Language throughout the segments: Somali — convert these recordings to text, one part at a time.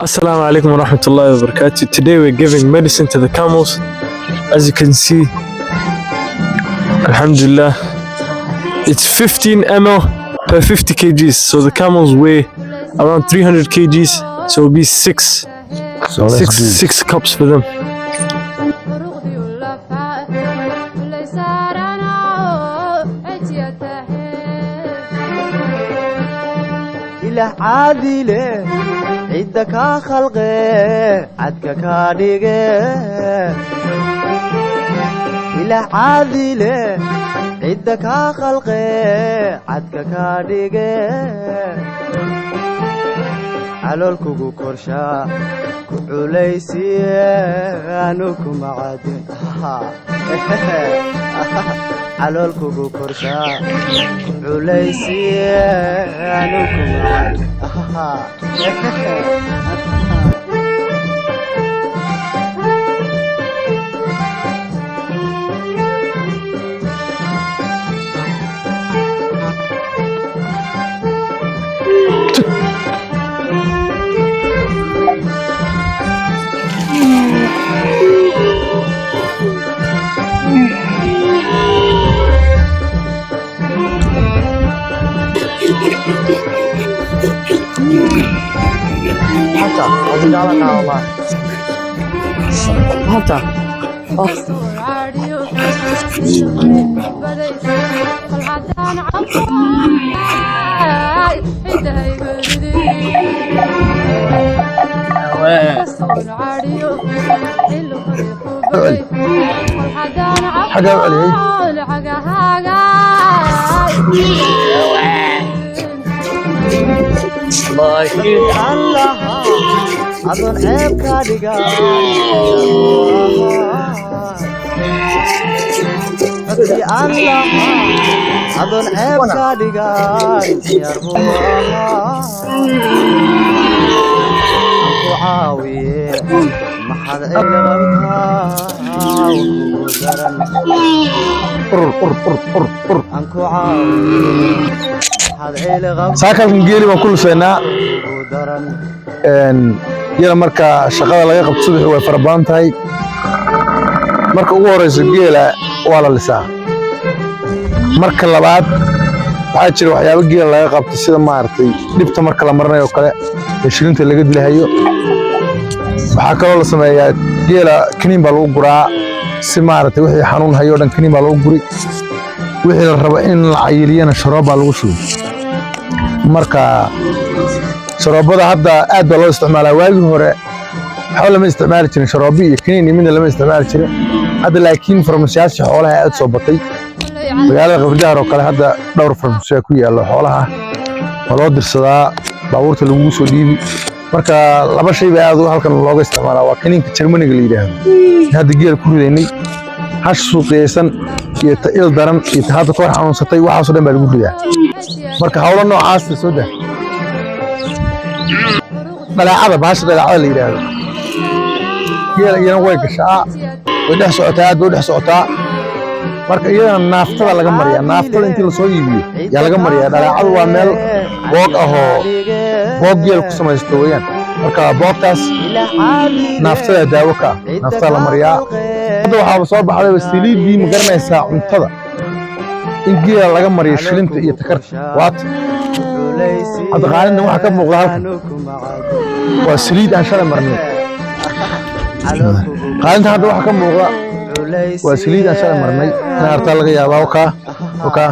Assalamu alaikum wa rahmatullahi wa barakatuh. Today we're giving medicine to the camels. As you can see, Alhamdulillah, it's 15 ml per 50 kgs. So the camels weigh around 300 kgs. So it'll be six cups for them. عدك خلقه عدك كاديقه إلى عادله عدك خلقه عدك كاديقه على الكوكو كرشا كعليسي أنوكم عادين على الكوكو كرشا كعليسي أنوكم عادين الله أظن عيب كادقا الله أظن عيب كادقا يا أنكو عاوي محر إلغبها أنكو عاوي saaka geeli baan ku lusaynaa geela marka shaqada laga qabto subaxii way fara badan tahay. Marka ugu horeyso geela waa la lisaa. Marka labaad waxaa jira waxyaabo geela laga qabto sida maartay dhibta marka la marinayo kale ee shilinta laga dilahayo. Waxaa kaloo la sameeyaa geela kaniin baa lagu guraa si maartay wixii xanuun hayo dhan kaniin baa lagu guri. wixii la rabo in la cayiliyana sharoob baa lagu shubay. marka sharoobada hadda aad baa loo isticmaalaa. waagii hore waxa lama isticmaali jirin sharoobi iyo kaniin midna lama isticmaali jirin. hadda laakiin farmashiyaasha xoolaha aad soo batay. magaalada Qabridahar oo kale hadda dhowr farmashiyo ku yaalo xoolaha oo loo dirsadaa baabuurta lagu soo dhiibi. marka laba shay baa aad halkan looga isticmaalaa waa kaniinka Jarmaniga la yiraahdo. hadda geel ku ridaynay hash suuqaysan iyo ta'il daran iyo hadda koox xanuunsatay waxa soo dhan baa lagu ridaa. marka hawlo noocaas soo daa dalaacada baasha dalaacada la yiraahdo geela iyana way gashaa way dhex socotaa aad bay dhex socotaa. marka iyana naaftada laga mariyaa. naaftada intii la soo iibiyo yaa laga mariyaa. dalaacadu waa meel boog ah oo boog geel ku samaysto weeyaan. marka boogtaas naaftada daawo ka naaftada la mariyaa. hadda waxaa soo baxday saliidii ma garanaysaa cuntada in geela laga mariyo shilinta iyo takarta. waata hadda qaalintan waxa ka muuqda halkan waa saliid aan shalay marnay. qaalintan hadda waxa ka muuqda waa saliid aan shalay marnay. naarta laga yaabaa oka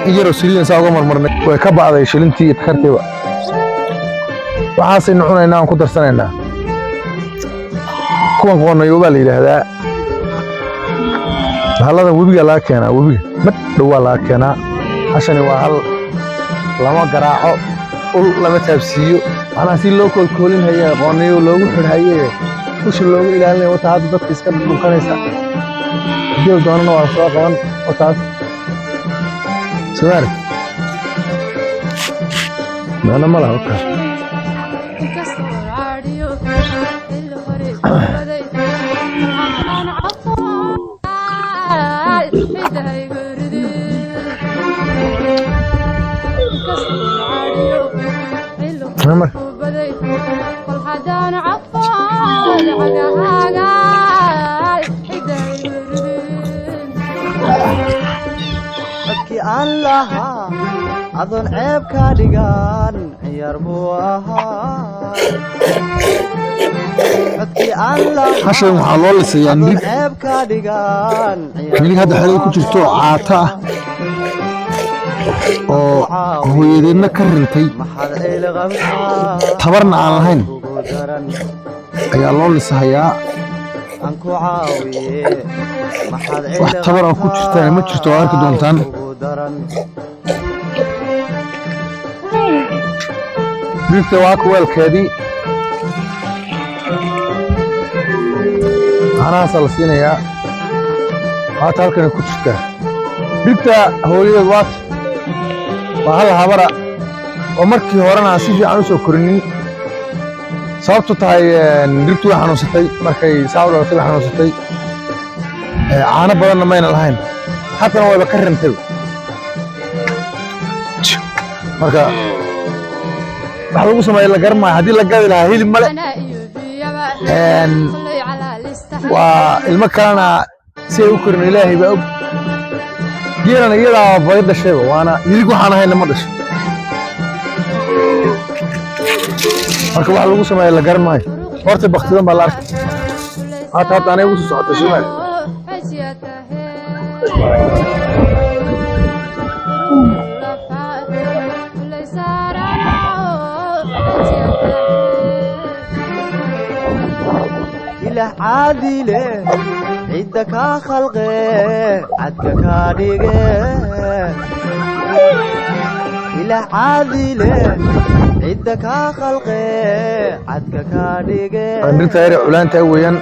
iyaro saliid aan uga marmarnay way ka baaday shilintii iyo takartiiba. waxaasaynu cunaynaa aan ku darsanaynaa. kuwan qonayo baa la yiraahdaa. halada webiga laga keenaa. webiga madhow waa laga keenaa. hashani waa hal lama garaaco ul lama taabsiiyo. waxaana si loo koolkoolin hayaa qonayo loogu xidhaye kushi loogu ilaalinayo wata hadda dadka iska dhunkanaysa. geel doonana waa soo qaban wataas سوارد أنا ما لها lahaa adoon ceeb ka dhigan ciyaar buu ahaa codkii aan lahaa hashan waxaa loo lisayaa adoon nirig ceeb ka dhigan nirig hadda xerada ku jirto oo caata ah oo hooyadeedna ka rintay maxaad ciil qabtaa tabarna aan lahayn ugu daran ayaa loo lisahayaa aan ku caawiye maxaad ciil wax tabar oo ku jirtaan ma jirto oo arki doontaan ugu daran birta waa ka weelkeedii caanahaasaa la siinayaa waata halkanay ku jirtaa birta hooyadeed waa hal habara oo markii horena aan si fiican u soo korinin sababtu tahay nirigtu way xanuunsatay markay saa u dhalatay way xanuunsatay caano badanna mayna lahayn haddana wayba ka rintay marka wax lagu sameeyo la garan maayo haddii la gadi lahaa hilib male waa ilmo kalena si ay u korin ilaahay baa og geelana iyadaa badi dhashayba waana nirig waxaan ahayna ma dhasho marka wax lagu sameeyo la garan maayo horta baktidan baa la arkay haata hadda anay ugu soo socotay shimaal ilaah caadile cidda kaa khalqe cadka kaa dhige ilaah caadile cidda kaa khalqe cadka kaa dhige nirigta yare culaanta weeyaan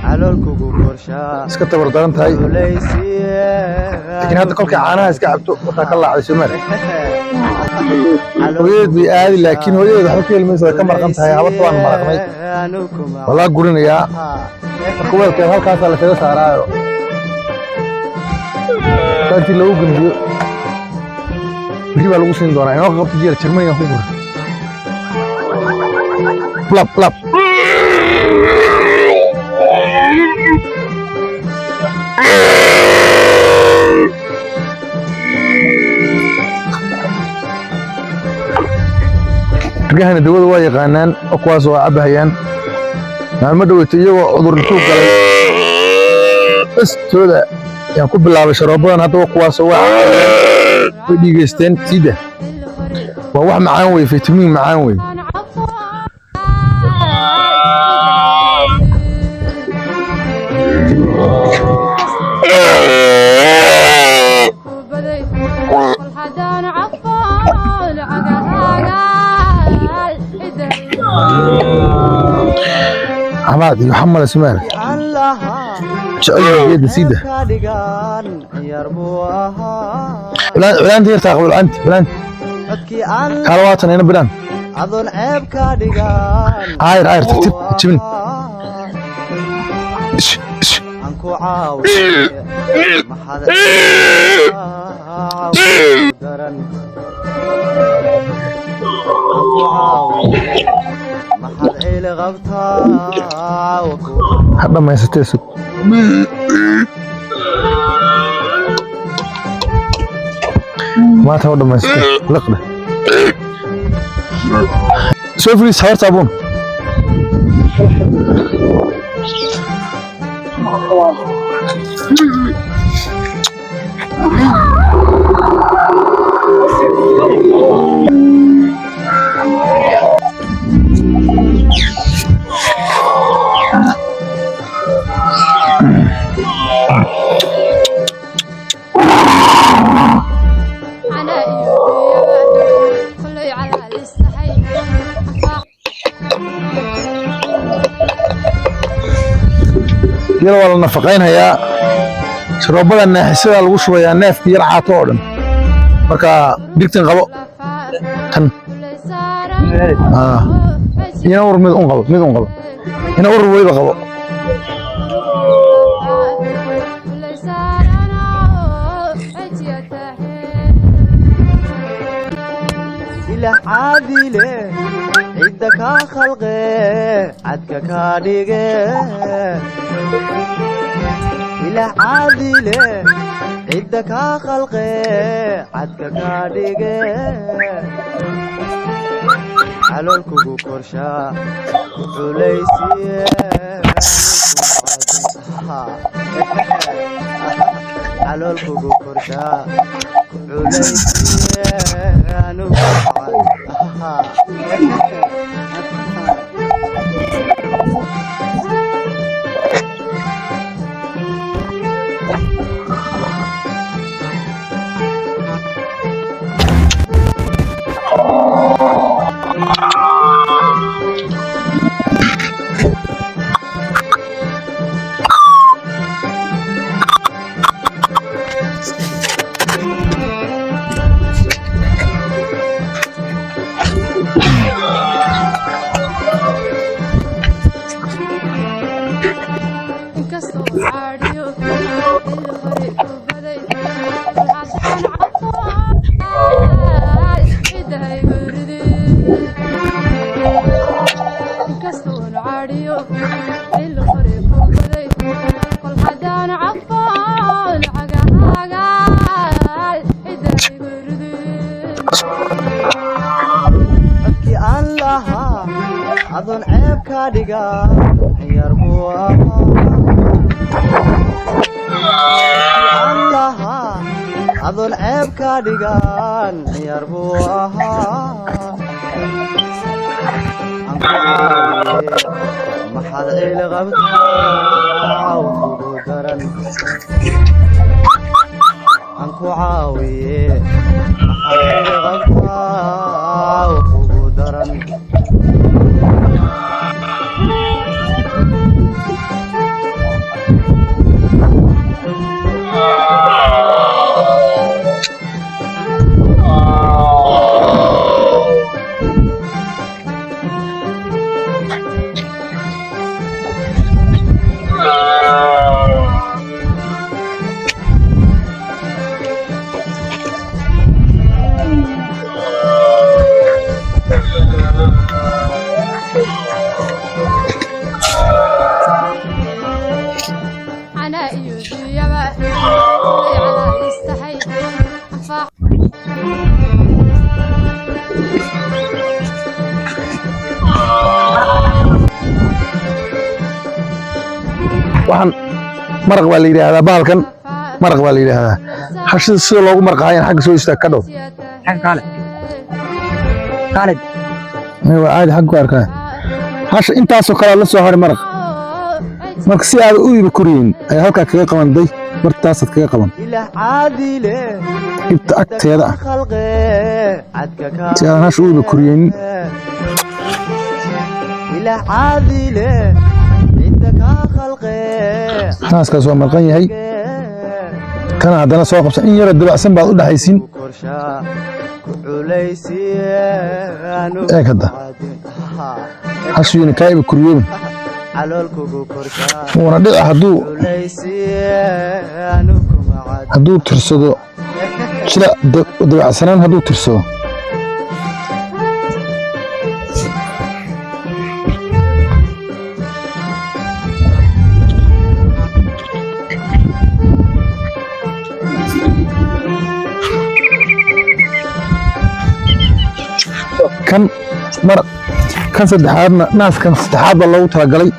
caloolkugu korshaa iska tabar daran tahay culaysiye laakiin hadda kolkay caanaha iska cabto wataa ka laacday shimaal hooyadeed bay aadi laakiin hooyadeed waxba ka helmaysa way ka marqan tahay habadda waan maraqnay waa laa gurinayaa marka weelkeed halkaasaa lasaga saaraayo intii lagu gandiyo biri baa lagu siin doonaa inoo qabta jeer jarmaniga ku gura blab blab rgahana dawada waa yaqaanaan oo kuwaas waa cabahayaan maalmo dhoweyta iyagoo cudur intuu galay bastooda yaan ku bilaabay sharoobadan haddaba kuwaas waa way dhiigaysteen siida waa wax macaan wey fitamiin macaan wey عماد يحمل اسمان جعل يد سيده بلان دير تاخذ الانت بلان كارواتنا هنا بلان عاير ترتيب جبن anku caawi maxaad daran anku caawi maxaad ciil qabtaa hadda ma haysatay sug ما تهود ما يستوي لقنا شوف لي صورت ابون يلا والله نفقين هيا شروبنا نحسها الوش ويا ناف كير عاطودن marka digtan qabo tan ina war mid un qabo ina war weyba qabo ila caadile cidda ka khalqe cadka ka dhige ila caadile عدة كخلقي عدك كاديجي على الكوكو كرشا عليسي على الكوكو كرشا عليسي أنا أظن عيب كاديجا يربوها الله أظن عيب كاديجا يربوها محل عيل غبتها وقدرن أنكو عاوية محل عيل غبتها وقدرن waxaan maraq baa la yiraahdaa bahalkan maraq baa la yiraahdaa hashida sida loogu marqaayo xagga soo istaag ka dhow xagga kale waa caadi xagga ku arkaa hasha intaasoo kale la soo haray maraq marka si aad u iibi kuriin ay halkaa kaga qabanday martaasaad kaga qaban ibta agteeda ah si aan hasha u iibi kuriyeynin naaskaas waa marqan yahay kana haddana soo qabsan in yaro dabacsan baad u dhaxaysiin eeg hadda hashiina kaa ibi kuriyooban wuuna dhica hadduu tirsado jira dabacsanaan hadduu tirsado kan saddexaadna naaskan saddexaad baa loogu talagalay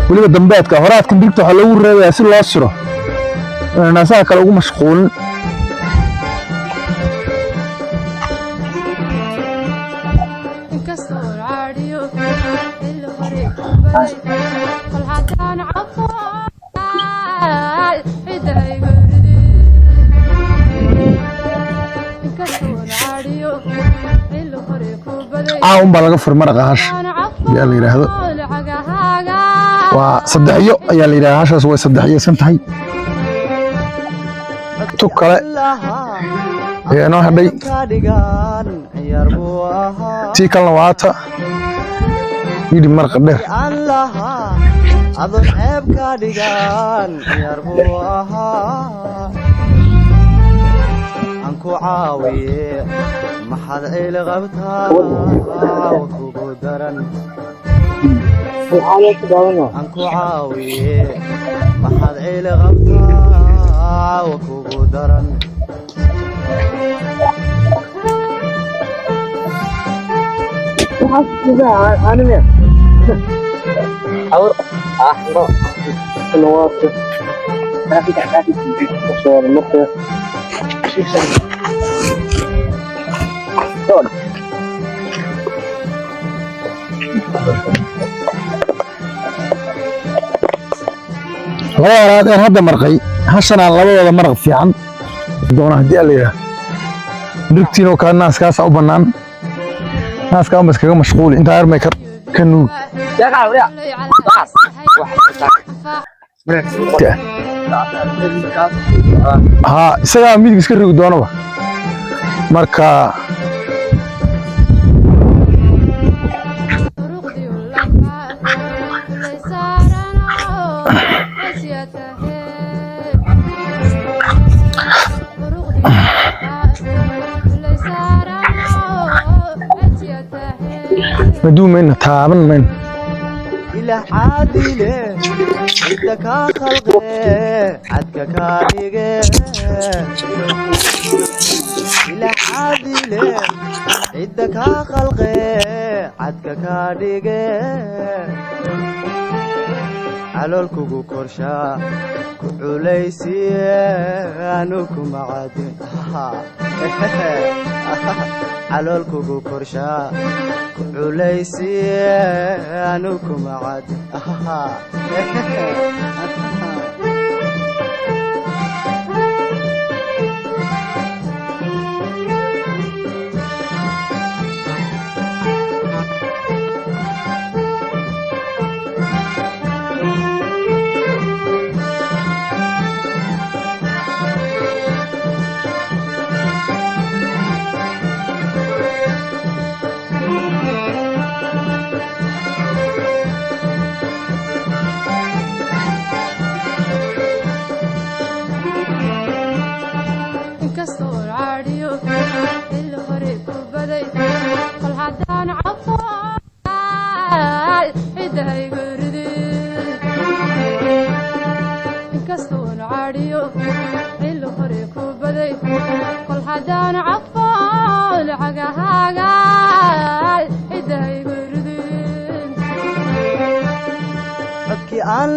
weliba dambeedka horaadkan digta waxaa loogu reebayaa si loo siro naasaha kale ugu mashquulin caawun baa laga fur maraqa hasha ayaa la yidhaahdo waa saddexyo ayaa la yidhahdaa hashaas way saddexyeysan tahay tu kale ayaa inoo hadhay tii kalena waata yidhi marqa dheer أنكو عاوية محد عيل غبتها وكوكو درن أنكو عاوية محد عيل غبتها وكوكو درن labada hada marqay hashana labadooda maraq fiican doona hadii la yiraahdo dhigtiino ka naaskaas u banaan naaska ama iskaga mashquul inta armay ka nuug ha isaga midig iska rigi doonaba marka مدوم من تابن من إلى عادله عدك خلقه عدك كاريقه إلى عادله عدك خلقه عدك كاريقه على الكوكو كرشا كعليسي أنوكم عادين على الكوكو كرشا كعليسي أنوكم عادين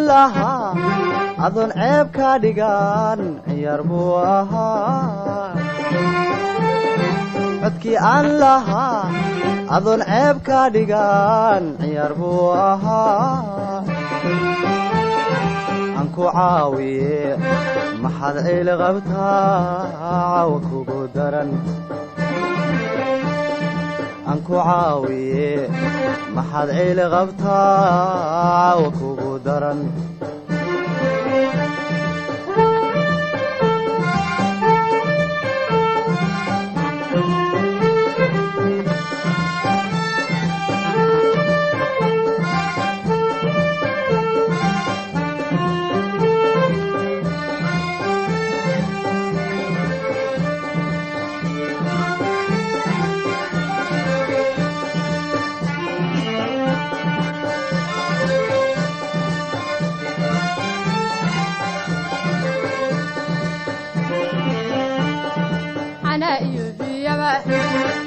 لها أظن عيب كاديغان يربوها عدكي أن لها أظن عيب كاديغان يربوها أنكو عاوي محد عيل غبتها وكوكو درن أنكو عاوي محد عيل غبتها وكوكو درن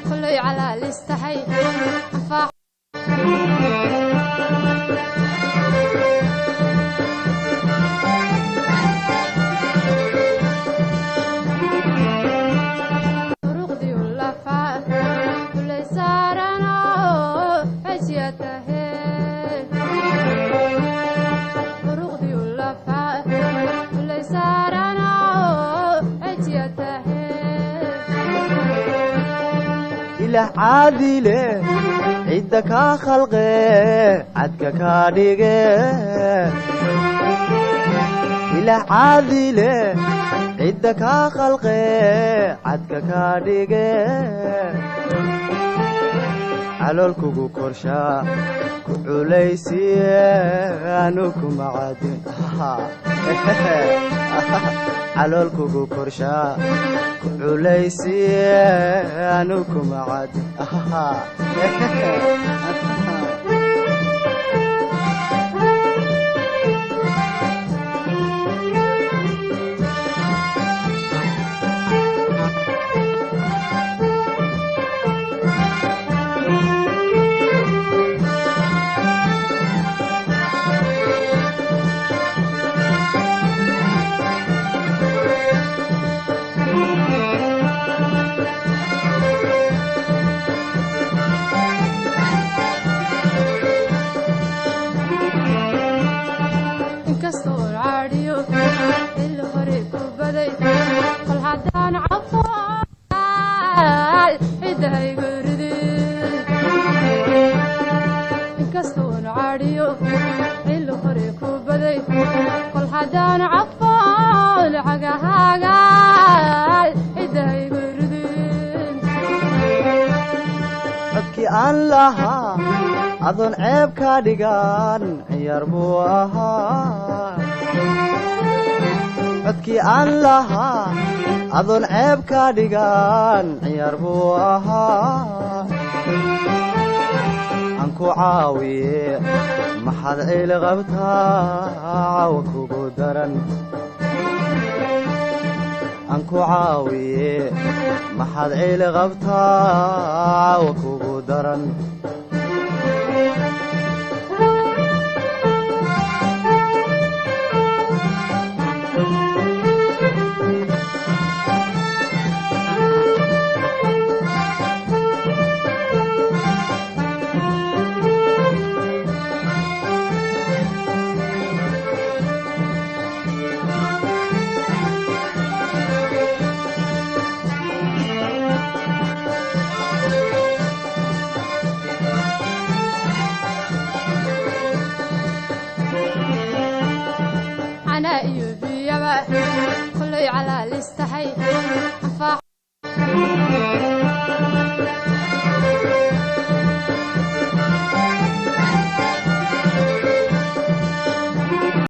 كله على الاستحي رغدي واللفات كله سارنا عشيته رغدي واللفات كله سارنا عشيته إله عادله عدك خلقه عدك كاريقه إله عادله عدك خلقه عدك كاريقه على الكوكو كرشا كعليسي أنوكم عادين على الكوكو كرشا كعليسي أنوكم عادين adoon ceeb ka dhigan ciyaar buu ahaa codkii aan lahaa adoon ceeb ka dhigan ciyaar buu ahaa aan ku caawiye maxaad ciil qabtaa caawa kugu daran aan ku caawiye maxaad ciil qabtaa caawa kugu daran أنا يبيبا كل على الاستحي